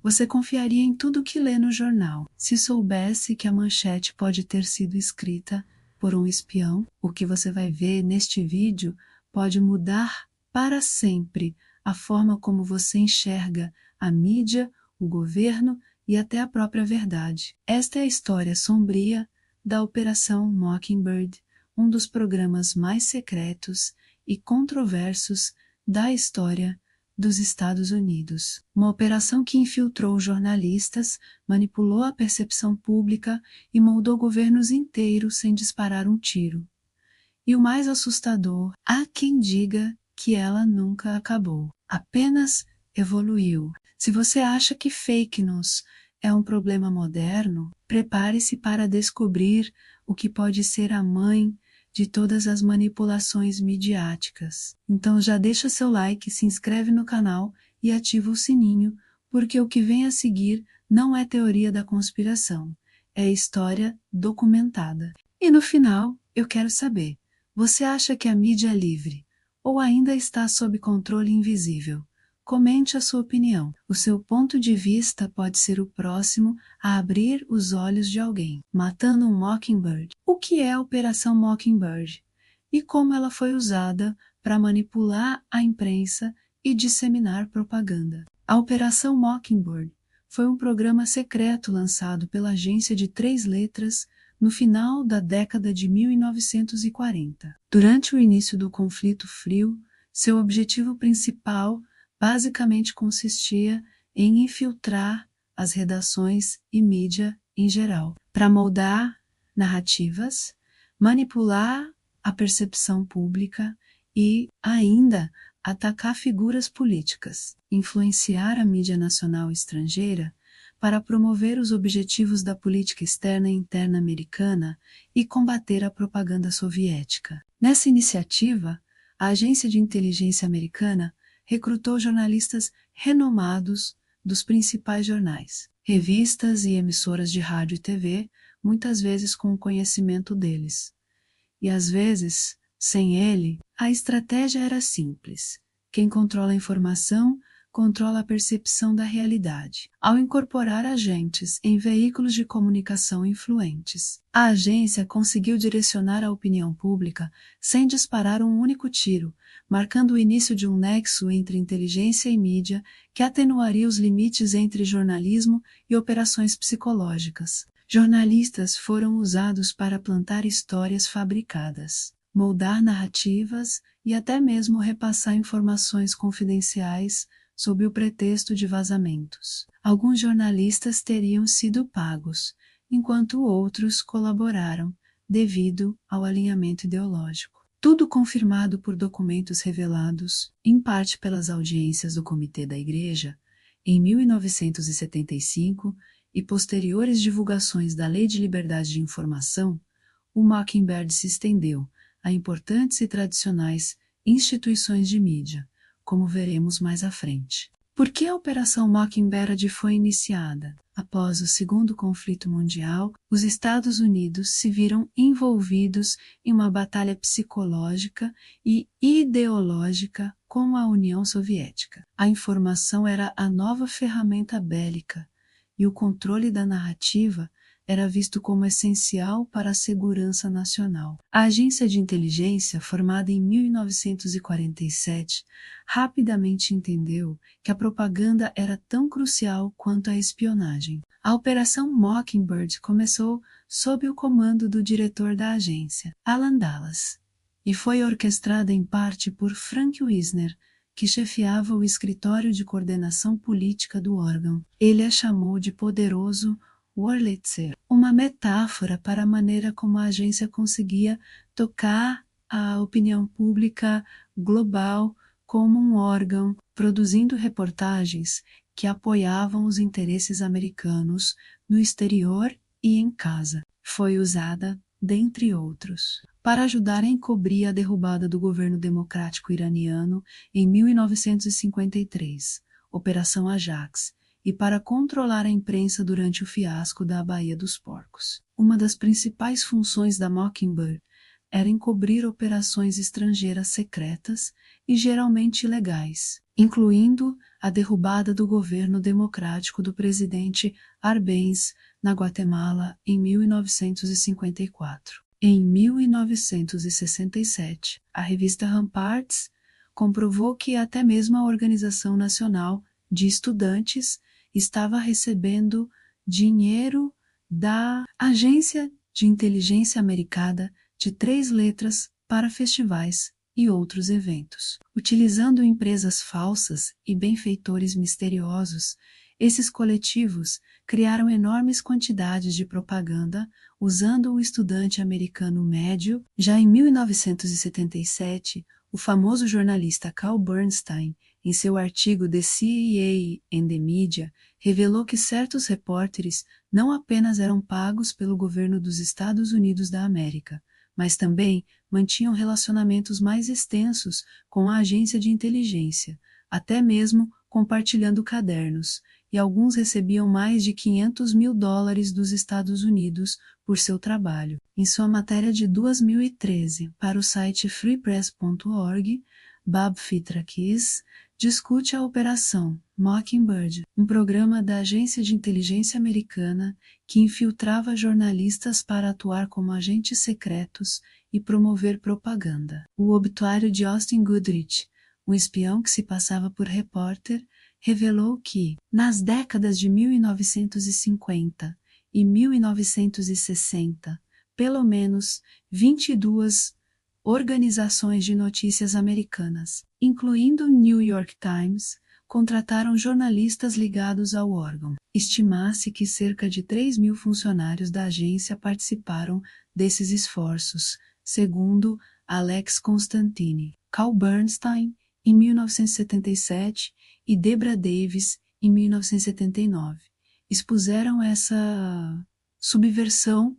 Você confiaria em tudo que lê no jornal, se soubesse que a manchete pode ter sido escrita por um espião? O que você vai ver neste vídeo pode mudar para sempre a forma como você enxerga a mídia, o governo e até a própria verdade. Esta é a história sombria da Operação Mockingbird, um dos programas mais secretos e controversos da história dos Estados Unidos. Uma operação que infiltrou jornalistas, manipulou a percepção pública e moldou governos inteiros sem disparar um tiro. E o mais assustador, há quem diga que ela nunca acabou, apenas evoluiu. Se você acha que fake news é um problema moderno, prepare-se para descobrir o que pode ser a mãe de todas as manipulações midiáticas. Então já deixa seu like, se inscreve no canal e ativa o sininho, porque o que vem a seguir não é teoria da conspiração, é história documentada. E no final, eu quero saber, você acha que a mídia é livre ou ainda está sob controle invisível? Comente a sua opinião. O seu ponto de vista pode ser o próximo a abrir os olhos de alguém. Matando um Mockingbird. O que é a Operação Mockingbird? E como ela foi usada para manipular a imprensa e disseminar propaganda? A Operação Mockingbird foi um programa secreto lançado pela agência de 3 letras no final da década de 1940. Durante o início do conflito frio, seu objetivo principal basicamente consistia em infiltrar as redações e mídia em geral, para moldar narrativas, manipular a percepção pública e, ainda, atacar figuras políticas, influenciar a mídia nacional e estrangeira para promover os objetivos da política externa e interna americana e combater a propaganda soviética. Nessa iniciativa, a Agência de Inteligência Americana recrutou jornalistas renomados dos principais jornais, revistas e emissoras de rádio e TV, muitas vezes com o conhecimento deles. E às vezes, sem ele, a estratégia era simples. Quem controla a informação, controla a percepção da realidade. Ao incorporar agentes em veículos de comunicação influentes, a agência conseguiu direcionar a opinião pública sem disparar um único tiro, marcando o início de um nexo entre inteligência e mídia que atenuaria os limites entre jornalismo e operações psicológicas. Jornalistas foram usados para plantar histórias fabricadas, moldar narrativas e até mesmo repassar informações confidenciais sob o pretexto de vazamentos. Alguns jornalistas teriam sido pagos, enquanto outros colaboraram, devido ao alinhamento ideológico. Tudo confirmado por documentos revelados, em parte pelas audiências do Comitê da Igreja, em 1975 e posteriores divulgações da Lei de Liberdade de Informação, o Mockingbird se estendeu a importantes e tradicionais instituições de mídia, como veremos mais à frente. Por que a Operação Mockingbird foi iniciada? Após o Segundo Conflito Mundial, os Estados Unidos se viram envolvidos em uma batalha psicológica e ideológica com a União Soviética. A informação era a nova ferramenta bélica e o controle da narrativa era visto como essencial para a segurança nacional. A agência de inteligência, formada em 1947, rapidamente entendeu que a propaganda era tão crucial quanto a espionagem. A Operação Mockingbird começou sob o comando do diretor da agência, Alan Dulles, e foi orquestrada em parte por Frank Wisner, que chefiava o escritório de coordenação política do órgão. Ele a chamou de poderoso Wurlitzer, uma metáfora para a maneira como a agência conseguia tocar a opinião pública global como um órgão, produzindo reportagens que apoiavam os interesses americanos no exterior e em casa. Foi usada, dentre outros, para ajudar a encobrir a derrubada do governo democrático iraniano em 1953, Operação Ajax, e para controlar a imprensa durante o fiasco da Baía dos Porcos. Uma das principais funções da Mockingbird era encobrir operações estrangeiras secretas e geralmente ilegais, incluindo a derrubada do governo democrático do presidente Arbenz na Guatemala em 1954. Em 1967, a revista Ramparts comprovou que até mesmo a Organização Nacional de Estudantes estava recebendo dinheiro da Agência de Inteligência Americana de 3 letras para festivais e outros eventos. Utilizando empresas falsas e benfeitores misteriosos, esses coletivos criaram enormes quantidades de propaganda usando o estudante americano médio. Já em 1977, o famoso jornalista Carl Bernstein, em seu artigo The CIA and the Media, revelou que certos repórteres não apenas eram pagos pelo governo dos Estados Unidos da América, mas também mantinham relacionamentos mais extensos com a agência de inteligência, até mesmo compartilhando cadernos, e alguns recebiam mais de $500 mil dos Estados Unidos por seu trabalho. Em sua matéria de 2013 para o site freepress.org, Bob Fitrakis discute a Operação Mockingbird, um programa da Agência de Inteligência Americana que infiltrava jornalistas para atuar como agentes secretos e promover propaganda. O obituário de Austin Goodrich, um espião que se passava por repórter, revelou que, nas décadas de 1950 e 1960, pelo menos 22 organizações de notícias americanas, incluindo o New York Times, contrataram jornalistas ligados ao órgão. Estima-se que cerca de 3.000 funcionários da agência participaram desses esforços, segundo Alex Constantine. Carl Bernstein, em 1977, e Debra Davis, em 1979, expuseram essa subversão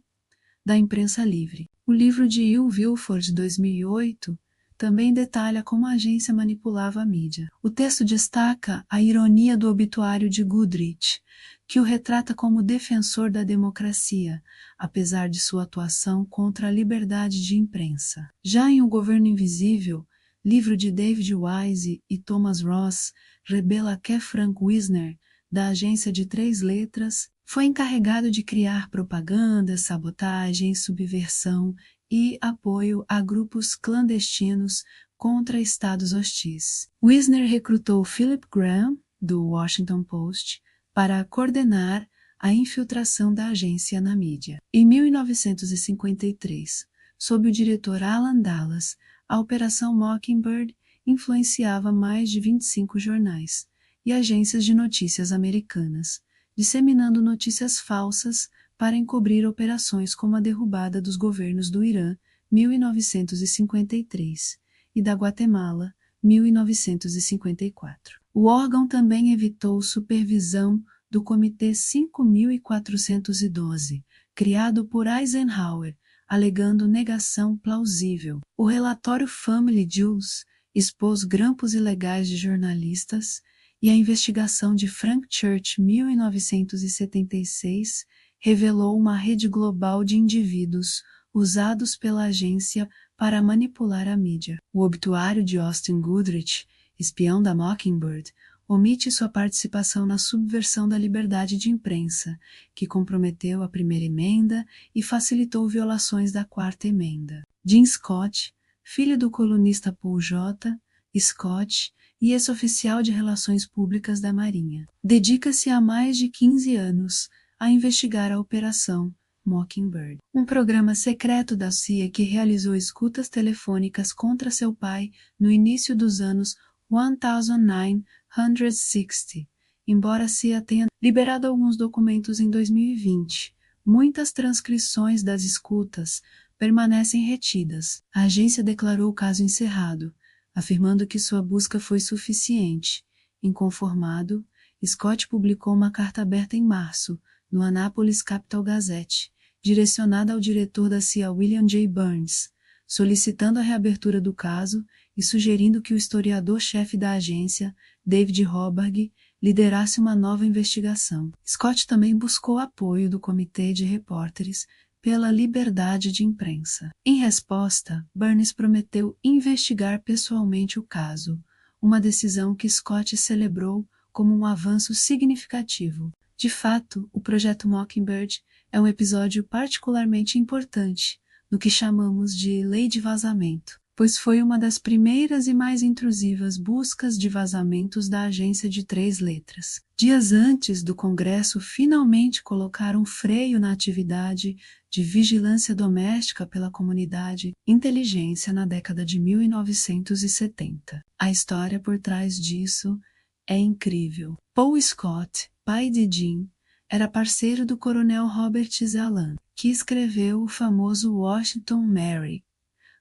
da imprensa livre. O livro de Will Wilford, de 2008, também detalha como a agência manipulava a mídia. O texto destaca a ironia do obituário de Goodrich, que o retrata como defensor da democracia, apesar de sua atuação contra a liberdade de imprensa. Já em O Governo Invisível, livro de David Wise e Thomas Ross, revela que Frank Wisner, da agência de 3 letras, foi encarregado de criar propaganda, sabotagem, subversão e apoio a grupos clandestinos contra estados hostis. Wisner recrutou Philip Graham, do Washington Post, para coordenar a infiltração da agência na mídia. Em 1953, sob o diretor Alan Dallas, a Operação Mockingbird influenciava mais de 25 jornais e agências de notícias americanas, disseminando notícias falsas para encobrir operações como a derrubada dos governos do Irã, 1953, e da Guatemala, 1954. O órgão também evitou supervisão do Comitê 5412, criado por Eisenhower, alegando negação plausível. O relatório Family Jewels expôs grampos ilegais de jornalistas e a investigação de Frank Church, 1976, revelou uma rede global de indivíduos usados pela agência para manipular a mídia. O obituário de Austin Goodrich, espião da Mockingbird, omite sua participação na subversão da liberdade de imprensa, que comprometeu a primeira emenda e facilitou violações da quarta emenda. Jim Scott, filho do colunista Paul J. Scott e ex-oficial de Relações Públicas da Marinha, dedica-se há mais de 15 anos a investigar a Operação Mockingbird, um programa secreto da CIA que realizou escutas telefônicas contra seu pai no início dos anos 1960. Embora a CIA tenha liberado alguns documentos em 2020, muitas transcrições das escutas permanecem retidas. A agência declarou o caso encerrado, afirmando que sua busca foi suficiente. Inconformado, Scott publicou uma carta aberta em março, no Annapolis Capital Gazette, direcionada ao diretor da CIA William J. Burns, solicitando a reabertura do caso e sugerindo que o historiador-chefe da agência, David Hoburg, liderasse uma nova investigação. Scott também buscou apoio do Comitê de Repórteres pela Liberdade de Imprensa. Em resposta, Burns prometeu investigar pessoalmente o caso, uma decisão que Scott celebrou como um avanço significativo. De fato, o Projeto Mockingbird é um episódio particularmente importante no que chamamos de Lei de Vazamento, pois foi uma das primeiras e mais intrusivas buscas de vazamentos da Agência de 3 Letras. Dias antes do Congresso finalmente colocar um freio na atividade de vigilância doméstica pela comunidade inteligência na década de 1970. A história por trás disso é incrível. Paul Scott, pai de Jean, era parceiro do coronel Robert Zalan, que escreveu o famoso Washington Mary,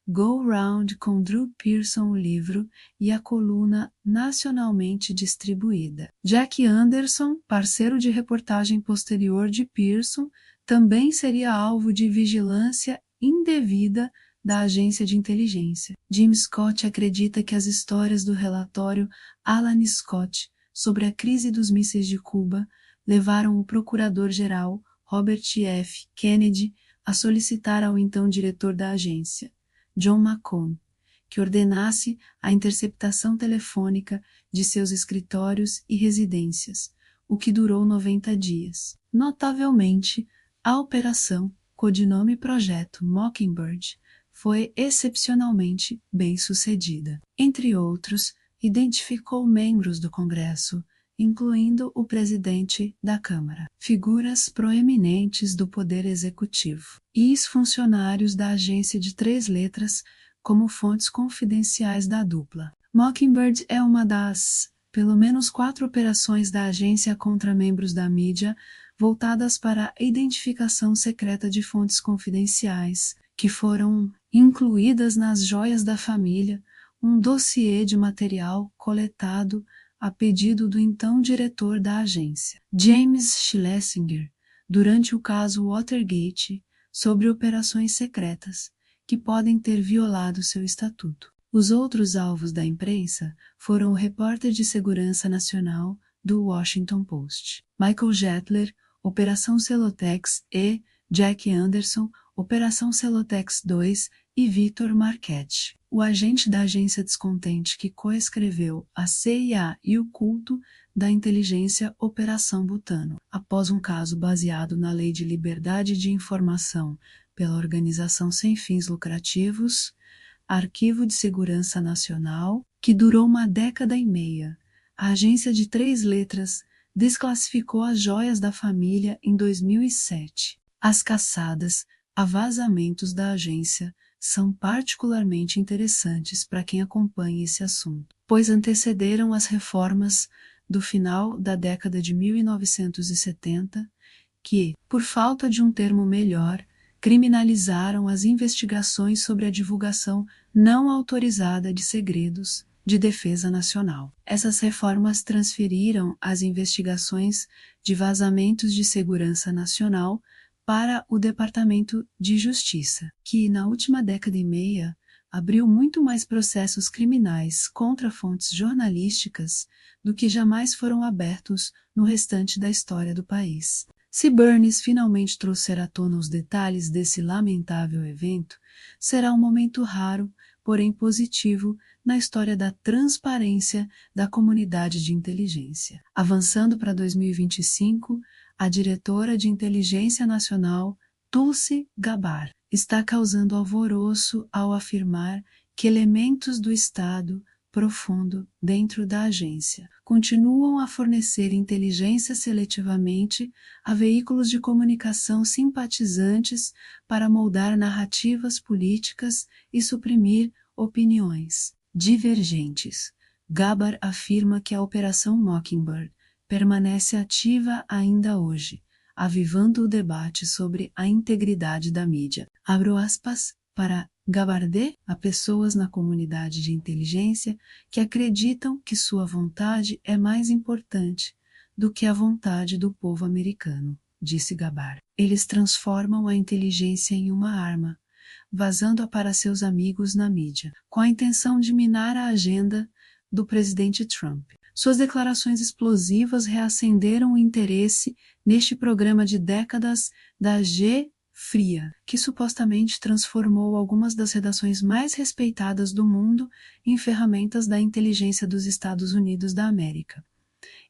Go Round com Drew Pearson, o livro e a coluna nacionalmente distribuída. Jack Anderson, parceiro de reportagem posterior de Pearson, também seria alvo de vigilância indevida da agência de inteligência. Jim Scott acredita que as histórias do relatório Alan Scott sobre a crise dos mísseis de Cuba levaram o procurador-geral Robert F. Kennedy a solicitar ao então diretor da agência, John McCone, que ordenasse a interceptação telefônica de seus escritórios e residências, o que durou 90 dias. Notavelmente, a operação, codinome Projeto Mockingbird, foi excepcionalmente bem sucedida. Entre outros, identificou membros do Congresso, incluindo o presidente da Câmara, figuras proeminentes do Poder Executivo e ex-funcionários da Agência de 3 Letras como fontes confidenciais da dupla. Mockingbird é uma das, pelo menos 4 operações da agência contra membros da mídia voltadas para a identificação secreta de fontes confidenciais, que foram incluídas nas Joias da Família, um dossiê de material coletado a pedido do então diretor da agência, James Schlesinger, durante o caso Watergate, sobre operações secretas, que podem ter violado seu estatuto. Os outros alvos da imprensa foram o repórter de segurança nacional do Washington Post, Michael Jettler, Operação Celotex e Jack Anderson, Operação Celotex 2 e Victor Marchetti, o agente da agência descontente que coescreveu a CIA e o culto da inteligência Operação Butano, após um caso baseado na Lei de Liberdade de Informação pela organização sem fins lucrativos, Arquivo de Segurança Nacional, que durou uma década e meia. A agência de 3 letras desclassificou as joias da família em 2007. As caçadas a vazamentos da agência são particularmente interessantes para quem acompanha esse assunto, pois antecederam as reformas do final da década de 1970, que, por falta de um termo melhor, criminalizaram as investigações sobre a divulgação não autorizada de segredos de defesa nacional. Essas reformas transferiram as investigações de vazamentos de segurança nacional para o Departamento de Justiça, que na última década e meia abriu muito mais processos criminais contra fontes jornalísticas do que jamais foram abertos no restante da história do país. Se Burns finalmente trouxer à tona os detalhes desse lamentável evento, será um momento raro, porém positivo, na história da transparência da comunidade de inteligência. Avançando para 2025, a diretora de Inteligência Nacional, Tulsi Gabbard, está causando alvoroço ao afirmar que elementos do Estado profundo dentro da agência continuam a fornecer inteligência seletivamente a veículos de comunicação simpatizantes para moldar narrativas políticas e suprimir opiniões divergentes. Gabbard afirma que a Operação Mockingbird permanece ativa ainda hoje, avivando o debate sobre a integridade da mídia. Abro aspas para Gabbard, a pessoas na comunidade de inteligência que acreditam que sua vontade é mais importante do que a vontade do povo americano, disse Gabbard. Eles transformam a inteligência em uma arma, vazando-a para seus amigos na mídia, com a intenção de minar a agenda do presidente Trump. Suas declarações explosivas reacenderam o interesse neste programa de décadas da G-Fria, que supostamente transformou algumas das redações mais respeitadas do mundo em ferramentas da inteligência dos Estados Unidos da América.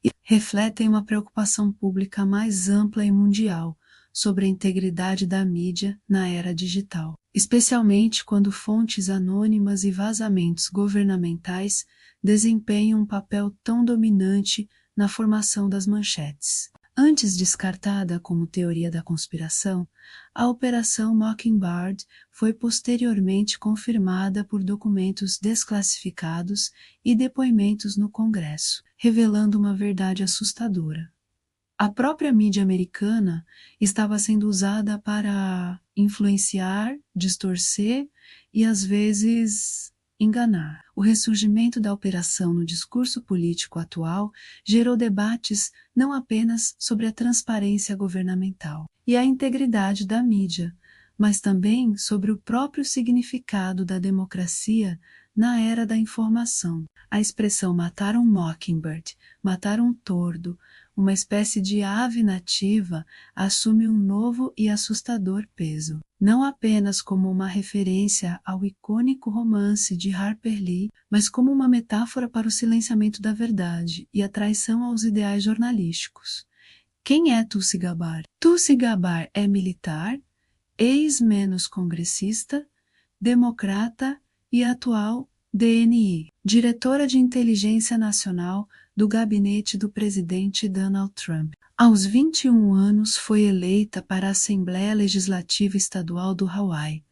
e refletem uma preocupação pública mais ampla e mundial sobre a integridade da mídia na era digital, especialmente quando fontes anônimas e vazamentos governamentais desempenham um papel tão dominante na formação das manchetes. Antes descartada como teoria da conspiração, a Operação Mockingbird foi posteriormente confirmada por documentos desclassificados e depoimentos no Congresso, revelando uma verdade assustadora. A própria mídia americana estava sendo usada para influenciar, distorcer e, às vezes, enganar. O ressurgimento da operação no discurso político atual gerou debates não apenas sobre a transparência governamental e a integridade da mídia, mas também sobre o próprio significado da democracia na era da informação. A expressão matar um mockingbird, matar um tordo, uma espécie de ave nativa, assume um novo e assustador peso, não apenas como uma referência ao icônico romance de Harper Lee, mas como uma metáfora para o silenciamento da verdade e a traição aos ideais jornalísticos. Quem é Tulsi Gabbard? Tulsi Gabbard é militar, ex-menos congressista, democrata e atual DNI, diretora de inteligência nacional do gabinete do presidente Donald Trump. Aos 21 anos foi eleita para a Assembleia Legislativa Estadual do Hawaii.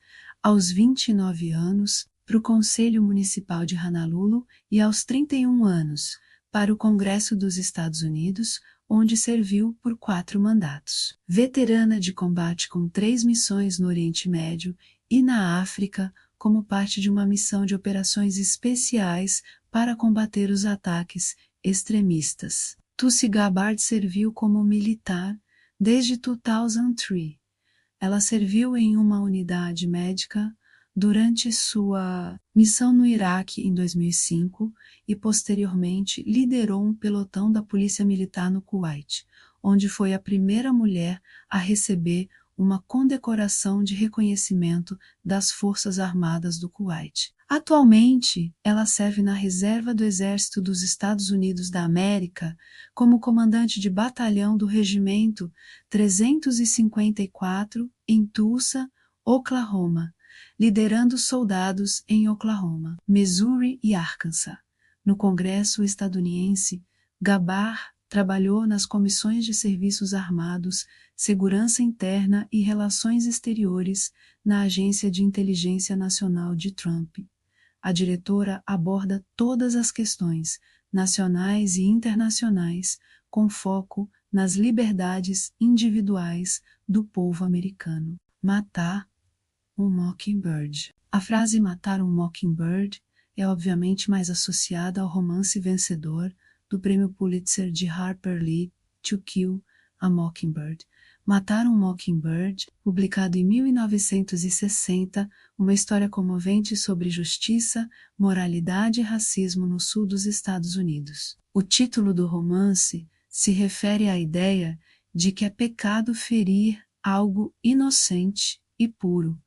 Aos 29 anos, para o Conselho Municipal de Honolulu e aos 31 anos, para o Congresso dos Estados Unidos, onde serviu por 4 mandatos. Veterana de combate com 3 missões no Oriente Médio e na África, como parte de uma missão de operações especiais para combater os ataques extremistas. Tulsi Gabbard serviu como militar desde 2003. Ela serviu em uma unidade médica durante sua missão no Iraque em 2005 e posteriormente liderou um pelotão da Polícia Militar no Kuwait, onde foi a primeira mulher a receber uma condecoração de reconhecimento das Forças Armadas do Kuwait. Atualmente, ela serve na Reserva do Exército dos Estados Unidos da América como comandante de batalhão do Regimento 354 em Tulsa, Oklahoma, liderando soldados em Oklahoma, Missouri e Arkansas. No Congresso estadunidense, Gabbard trabalhou nas comissões de serviços armados, segurança interna e relações exteriores na Agência de Inteligência Nacional de Trump. A diretora aborda todas as questões, nacionais e internacionais, com foco nas liberdades individuais do povo americano. Matar um Mockingbird. A frase matar um Mockingbird é obviamente mais associada ao romance vencedor do Prêmio Pulitzer de Harper Lee, To Kill a Mockingbird. Matar um Mockingbird, publicado em 1960, uma história comovente sobre justiça, moralidade e racismo no sul dos Estados Unidos. O título do romance se refere à ideia de que é pecado ferir algo inocente e puro,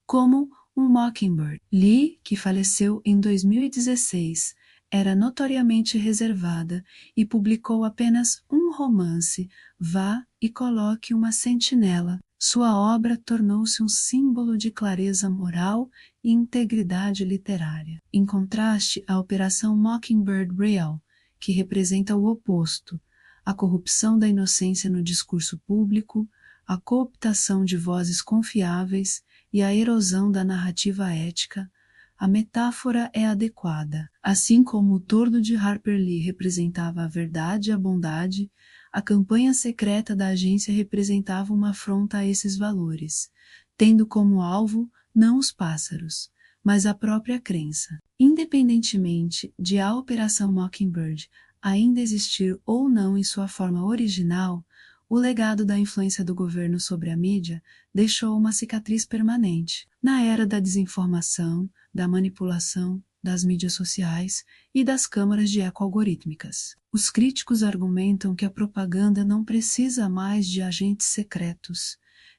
como um Mockingbird. Lee, que faleceu em 2016, era notoriamente reservada e publicou apenas um romance, Vá e Coloque uma Sentinela. Sua obra tornou-se um símbolo de clareza moral e integridade literária. Em contraste à Operação Mockingbird Real, que representa o oposto, a corrupção da inocência no discurso público, a cooptação de vozes confiáveis e a erosão da narrativa ética, a metáfora é adequada. Assim como o tordo de Harper Lee representava a verdade e a bondade, a campanha secreta da agência representava uma afronta a esses valores, tendo como alvo não os pássaros, mas a própria crença. Independentemente de a Operação Mockingbird ainda existir ou não em sua forma original, o legado da influência do governo sobre a mídia deixou uma cicatriz permanente. Na era da desinformação, da manipulação, das mídias sociais e das câmaras de eco algorítmicas. Os críticos argumentam que a propaganda não precisa mais de agentes secretos.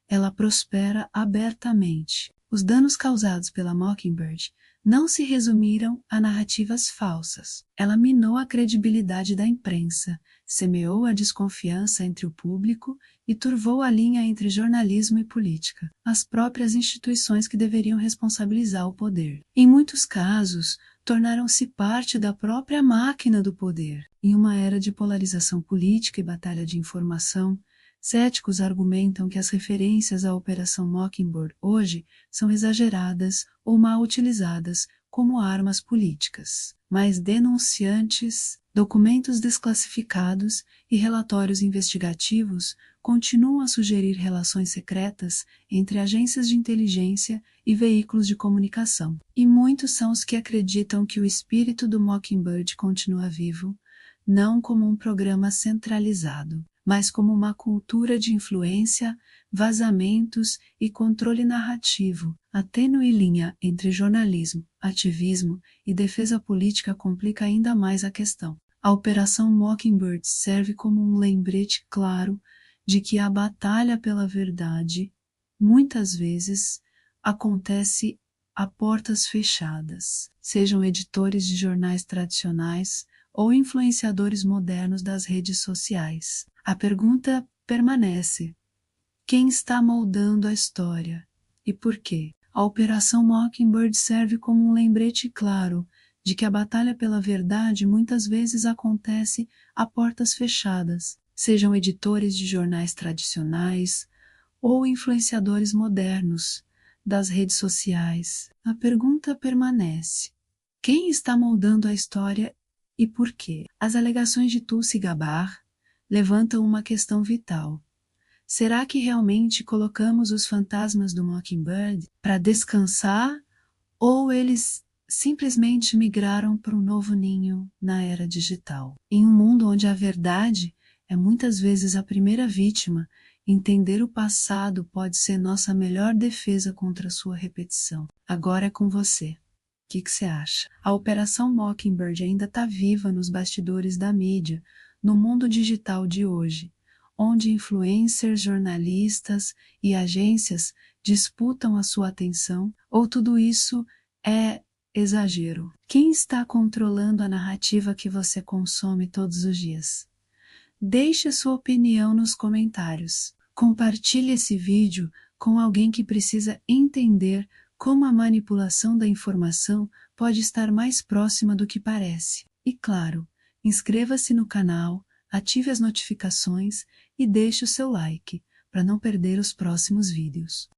Ela prospera abertamente. Os danos causados pela Mockingbird não se resumiram a narrativas falsas. Ela minou a credibilidade da imprensa, semeou a desconfiança entre o público e turvou a linha entre jornalismo e política, as próprias instituições que deveriam responsabilizar o poder. Em muitos casos, tornaram-se parte da própria máquina do poder. Em uma era de polarização política e batalha de informação, céticos argumentam que as referências à Operação Mockingbird hoje são exageradas ou mal utilizadas como armas políticas. Mas denunciantes, documentos desclassificados e relatórios investigativos continuam a sugerir relações secretas entre agências de inteligência e veículos de comunicação. E muitos são os que acreditam que o espírito do Mockingbird continua vivo, não como um programa centralizado, mas como uma cultura de influência, vazamentos e controle narrativo. A tênue linha entre jornalismo, ativismo e defesa política complica ainda mais a questão. A Operação Mockingbird serve como um lembrete claro de que a batalha pela verdade, muitas vezes, acontece a portas fechadas, sejam editores de jornais tradicionais ou influenciadores modernos das redes sociais. A pergunta permanece: quem está moldando a história e por quê? A Operação Mockingbird serve como um lembrete claro de que a batalha pela verdade muitas vezes acontece a portas fechadas, sejam editores de jornais tradicionais ou influenciadores modernos das redes sociais. A pergunta permanece: quem está moldando a história e por quê? As alegações de Tulsi Gabbard levantam uma questão vital. Será que realmente colocamos os fantasmas do Mockingbird para descansar ou eles simplesmente migraram para um novo ninho na era digital? Em um mundo onde a verdade é muitas vezes a primeira vítima, entender o passado pode ser nossa melhor defesa contra sua repetição. Agora é com você. O que você acha? A Operação Mockingbird ainda está viva nos bastidores da mídia, no mundo digital de hoje, onde influencers, jornalistas e agências disputam a sua atenção, ou tudo isso é exagero? Quem está controlando a narrativa que você consome todos os dias? Deixe sua opinião nos comentários. Compartilhe esse vídeo com alguém que precisa entender como a manipulação da informação pode estar mais próxima do que parece. E claro, inscreva-se no canal, ative as notificações e deixe o seu like, para não perder os próximos vídeos.